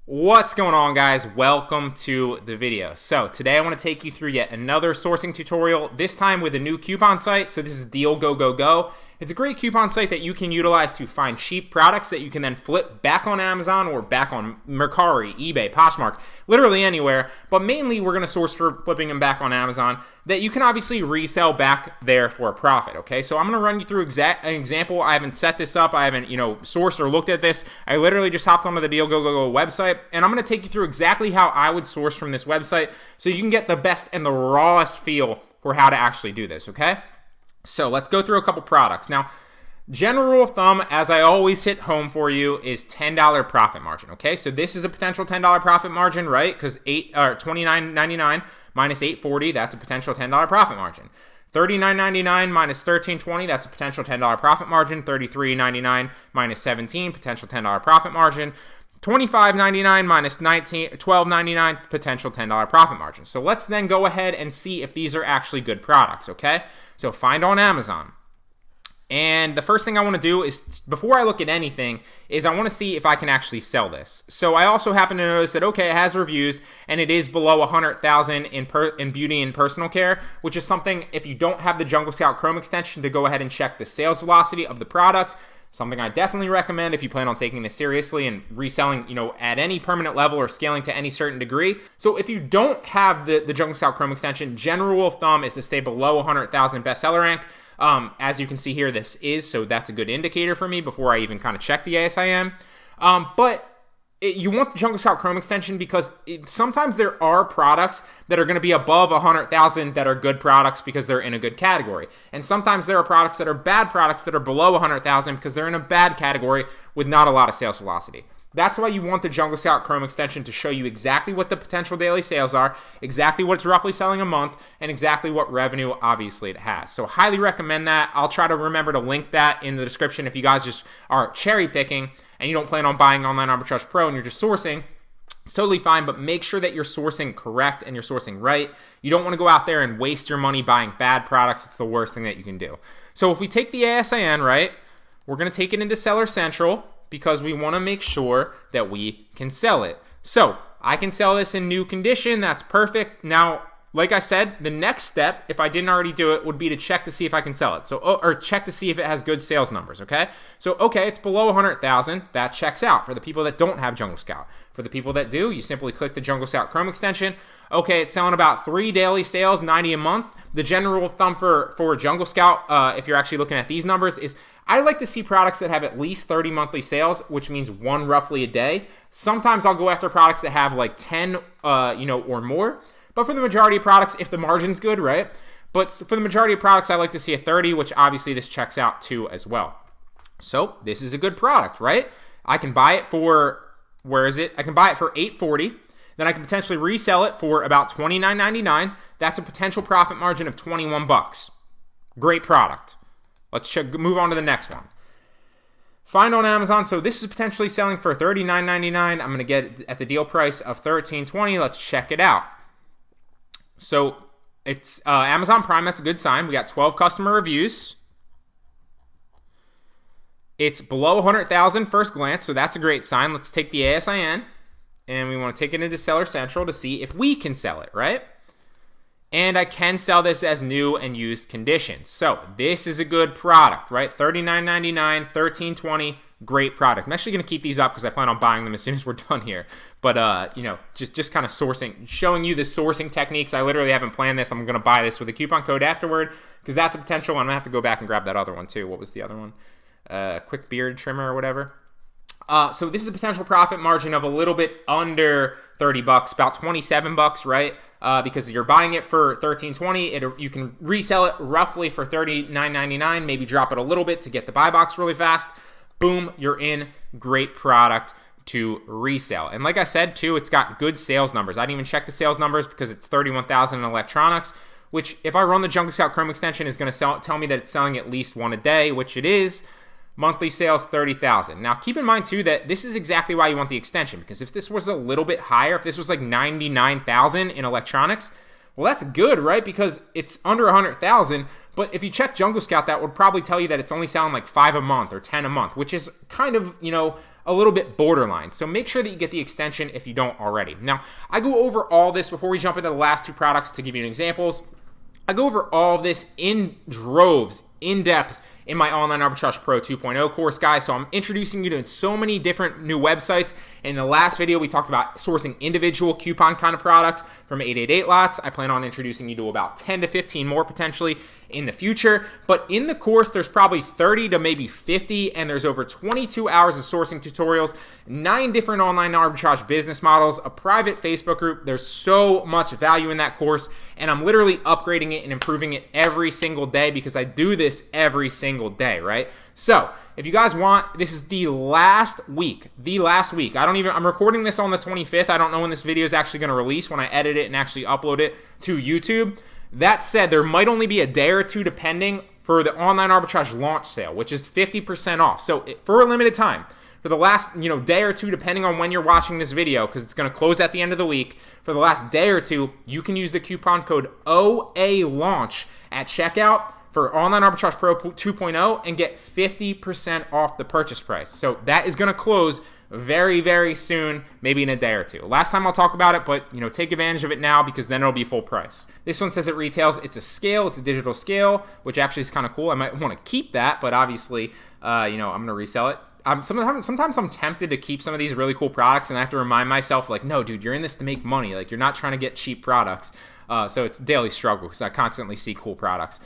What's going on, guys? Welcome to the video. So today I want to take you through yet another sourcing tutorial, this time with a new coupon site. So this is DealGoGoGo. It's a great coupon site that you can utilize to find cheap products that you can then flip back on Amazon or back on Mercari, eBay, Poshmark, literally anywhere. But mainly we're going to source for flipping them back on Amazon that you can obviously resell back there for a profit, okay? So I'm going to run you through an example. I haven't set this up. I haven't, sourced or looked at this. I literally just hopped onto the DealGoGoGo website, and I'm going to take you through exactly how I would source from this website so you can get the best and the rawest feel for how to actually do this, okay? So let's go through a couple products. Now, general rule of thumb, as I always hit home for you, is $10 profit margin, okay? So this is a potential $10 profit margin, right? Because $29.99 minus $8.40, that's a potential $10 profit margin. $39.99 minus $13.20, that's a potential $10 profit margin. $33.99 minus $17, potential $10 profit margin. $25.99 minus $12.99, potential $10 profit margin. So let's then go ahead and see if these are actually good products, okay? So find on Amazon. And the first thing I want to do is, before I look at anything, is I want to see if I can actually sell this. So I also happen to notice that, okay, it has reviews, and it is below 100,000 in beauty and personal care, which is something, if you don't have the Jungle Scout Chrome extension, to go ahead and check the sales velocity of the product. Something I definitely recommend if you plan on taking this seriously and reselling, at any permanent level or scaling to any certain degree. So if you don't have the Jungle Scout Chrome extension, general rule of thumb is to stay below 100,000 bestseller rank. As you can see here, this is, so that's a good indicator for me before I even kind of check the ASIN. You want the Jungle Scout Chrome extension because sometimes there are products that are going to be above 100,000 that are good products because they're in a good category. And sometimes there are products that are bad products that are below 100,000 because they're in a bad category with not a lot of sales velocity. That's why you want the Jungle Scout Chrome extension, to show you exactly what the potential daily sales are, exactly what it's roughly selling a month, and exactly what revenue obviously it has. So highly recommend that. I'll try to remember to link that in the description if you guys just are cherry picking and you don't plan on buying Online Arbitrage Pro and you're just sourcing. It's totally fine, but make sure that you're sourcing correct and you're sourcing right. You don't want to go out there and waste your money buying bad products. It's the worst thing that you can do. So if we take the ASIN, right, we're going to take it into Seller Central, because we want to make sure that we can sell it. So I can sell this in new condition. That's perfect. Now, like I said, the next step, if I didn't already do it, would be to check to see if I can sell it. So, or check to see if it has good sales numbers, okay? So, okay, it's below 100,000. That checks out for the people that don't have Jungle Scout. For the people that do, you simply click the Jungle Scout Chrome extension. Okay, it's selling about 3 daily sales, 90 a month. The general rule of thumb for Jungle Scout, if you're actually looking at these numbers, is I like to see products that have at least 30 monthly sales, which means one roughly a day. Sometimes I'll go after products that have like 10, or more. But for the majority of products, if the margin's good, right? But for the majority of products, I like to see a 30, which obviously this checks out too as well. So this is a good product, right? I can buy it for, where is it? I can buy it for $8.40. Then I can potentially resell it for about $29.99. That's a potential profit margin of 21 bucks. Great product. Let's move on to the next one. Find on Amazon. So this is potentially selling for $39.99. I'm going to get it at the deal price of $13.20. Let's check it out. So it's Amazon Prime. That's a good sign. We got 12 customer reviews. It's below 100,000 first glance, so that's a great sign. Let's take the ASIN, and we want to take it into Seller Central to see if we can sell it, right? And I can sell this as new and used conditions. So this is a good product, right? $39.99, $13.20, great product. I'm actually going to keep these up because I plan on buying them as soon as we're done here. But, just kind of sourcing, showing you the sourcing techniques. I literally haven't planned this. I'm going to buy this with a coupon code afterward because that's a potential. I'm going to have to go back and grab that other one too. What was the other one? Quick beard trimmer or whatever. So this is a potential profit margin of a little bit under 30 bucks, about 27 bucks, right? Because you're buying it for $13.20, you can resell it roughly for $39.99, maybe drop it a little bit to get the buy box really fast. Boom, you're in. Great product to resell. And like I said too, it's got good sales numbers. I didn't even check the sales numbers because it's 31,000 in electronics, which if I run the Jungle Scout Chrome extension is going to tell me that it's selling at least one a day, which it is. Monthly sales, 30,000. Now, keep in mind, too, that this is exactly why you want the extension, because if this was a little bit higher, if this was like 99,000 in electronics, well, that's good, right? Because it's under 100,000, but if you check Jungle Scout, that would probably tell you that it's only selling like 5 a month or 10 a month, which is kind of, a little bit borderline. So make sure that you get the extension if you don't already. Now, I go over all this before we jump into the last two products to give you examples. I go over all this in droves, in depth, in my Online Arbitrage Pro 2.0 course, guys. So I'm introducing you to so many different new websites. In the last video, we talked about sourcing individual coupon kind of products from 888 lots. I plan on introducing you to about 10 to 15 more potentially in the future. But in the course, there's probably 30 to maybe 50, and there's over 22 hours of sourcing tutorials, 9 different online arbitrage business models, a private Facebook group. There's so much value in that course, and I'm literally upgrading it and improving it every single day because I do this every single day, right? So if you guys want, this is the last week. I'm recording this on the 25th. I don't know when this video is actually going to release, when I edit it and actually upload it to YouTube. That said, there might only be a day or two depending for the online arbitrage launch sale, which is 50% off. So for a limited time, for the last day or two, depending on when you're watching this video, because it's going to close at the end of the week, for the last day or two, you can use the coupon code OALAUNCH at checkout for Online Arbitrage Pro 2.0 and get 50% off the purchase price. So that is going to close very, very soon, maybe in a day or two. Last time I'll talk about it, but take advantage of it now because then it'll be full price. This one says it retails. It's a scale. It's a digital scale, which actually is kind of cool. I might want to keep that, but obviously, I'm going to resell it. Sometimes I'm tempted to keep some of these really cool products, and I have to remind myself, like, no, dude, you're in this to make money. Like, you're not trying to get cheap products. So it's a daily struggle because I constantly see cool products.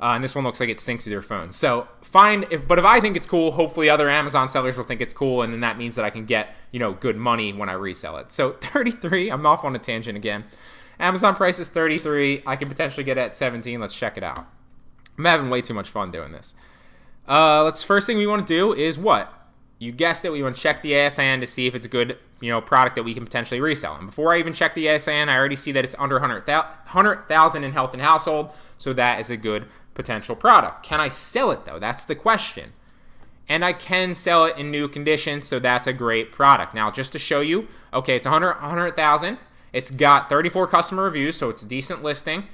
And this one looks like it syncs with your phone. So but if I think it's cool, hopefully other Amazon sellers will think it's cool, and then that means that I can get, good money when I resell it. So 33, I'm off on a tangent again. Amazon price is 33. I can potentially get it at 17. Let's check it out. I'm having way too much fun doing this. First thing we want to do is what? You guessed it, we want to check the ASIN to see if it's a good, product that we can potentially resell. And before I even check the ASIN, I already see that it's under 100,000 in health and household, so that is a good potential product. Can I sell it though? That's the question. And I can sell it in new conditions, so that's a great product. Now, just to show you, okay, it's 100,000. It's got 34 customer reviews, so it's a decent listing.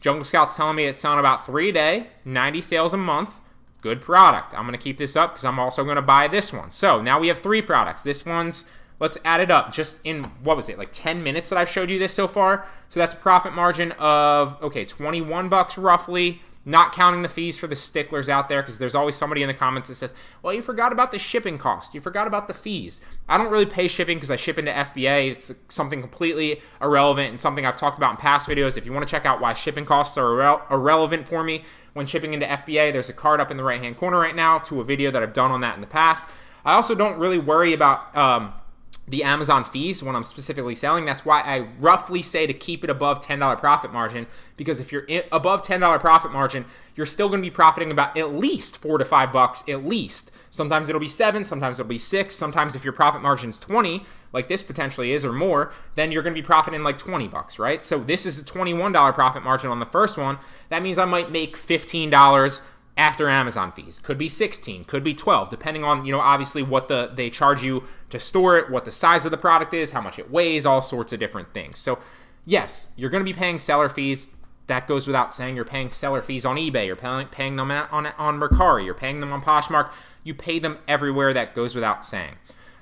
Jungle Scout's telling me it's selling about 3 a day, 90 sales a month. Good product. I'm going to keep this up because I'm also going to buy this one. So now we have 3 products. This one's, let's add it up. Just in, 10 minutes that I've showed you this so far. So that's a profit margin of, $21 roughly, not counting the fees for the sticklers out there, because there's always somebody in the comments that says, well, you forgot about the shipping cost. You forgot about the fees. I don't really pay shipping because I ship into FBA. It's something completely irrelevant and something I've talked about in past videos. If you want to check out why shipping costs are irrelevant for me when shipping into FBA, there's a card up in the right-hand corner right now to a video that I've done on that in the past. I also don't really worry about the Amazon fees when I'm specifically selling. That's why I roughly say to keep it above $10 profit margin, because if you're above $10 profit margin, you're still going to be profiting about at least $4 to $5 at least. Sometimes it'll be 7, sometimes it'll be 6. Sometimes if your profit margin's 20, like this potentially is or more, then you're going to be profiting like $20, right? So this is a $21 profit margin on the first one. That means I might make $15 after Amazon fees. Could be 16, could be 12, depending on, obviously what they charge you to store it, what the size of the product is, how much it weighs, all sorts of different things. So yes, you're going to be paying seller fees. That goes without saying. You're paying seller fees on eBay. You're paying them on Mercari. You're paying them on Poshmark. You pay them everywhere. That goes without saying.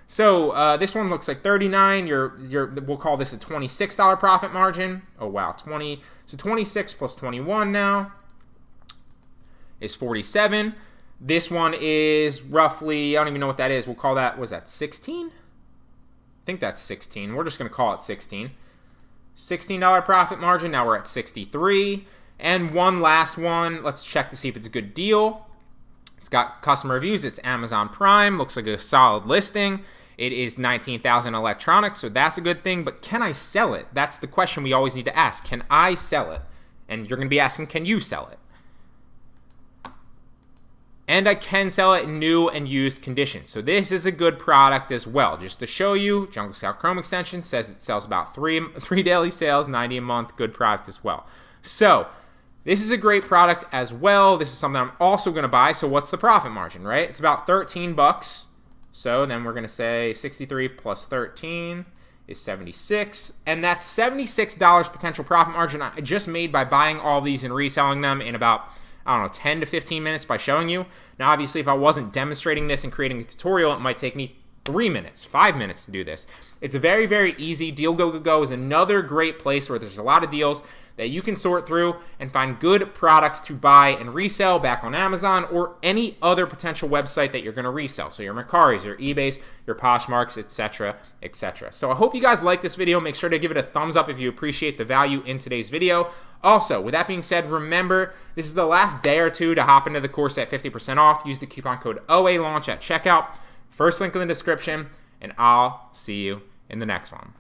So this one looks like 39. We'll call this a $26 profit margin. Oh wow, 20. So 26 plus 21 now is 47. This one is roughly, I don't even know what that is. We'll call that, was that 16? I think that's 16. We're just going to call it 16. $16 profit margin. Now we're at 63. And one last one. Let's check to see if it's a good deal. It's got customer reviews. It's Amazon Prime. Looks like a solid listing. It is 19,000 electronics, so that's a good thing. But can I sell it? That's the question we always need to ask. Can I sell it? And you're going to be asking, can you sell it? And I can sell it in new and used conditions. So this is a good product as well. Just to show you, Jungle Scout Chrome extension says it sells about 3 daily sales, 90 a month. Good product as well. So this is a great product as well. This is something I'm also going to buy. So what's the profit margin, right? It's about $13. So then we're going to say 63 plus 13 is 76. And that's $76 potential profit margin I just made by buying all these and reselling them in about, I don't know, 10 to 15 minutes by showing you. Now, obviously, if I wasn't demonstrating this and creating a tutorial, it might take me 3 minutes, 5 minutes to do this. It's very, very easy. DealGoGoGo is another great place where there's a lot of deals that you can sort through and find good products to buy and resell back on Amazon or any other potential website that you're going to resell. So your Mercaris, your eBays, your Poshmarks, etc., etc. So I hope you guys like this video. Make sure to give it a thumbs up if you appreciate the value in today's video. Also, with that being said, remember, this is the last day or two to hop into the course at 50% off. Use the coupon code OALaunch at checkout. First link in the description, and I'll see you in the next one.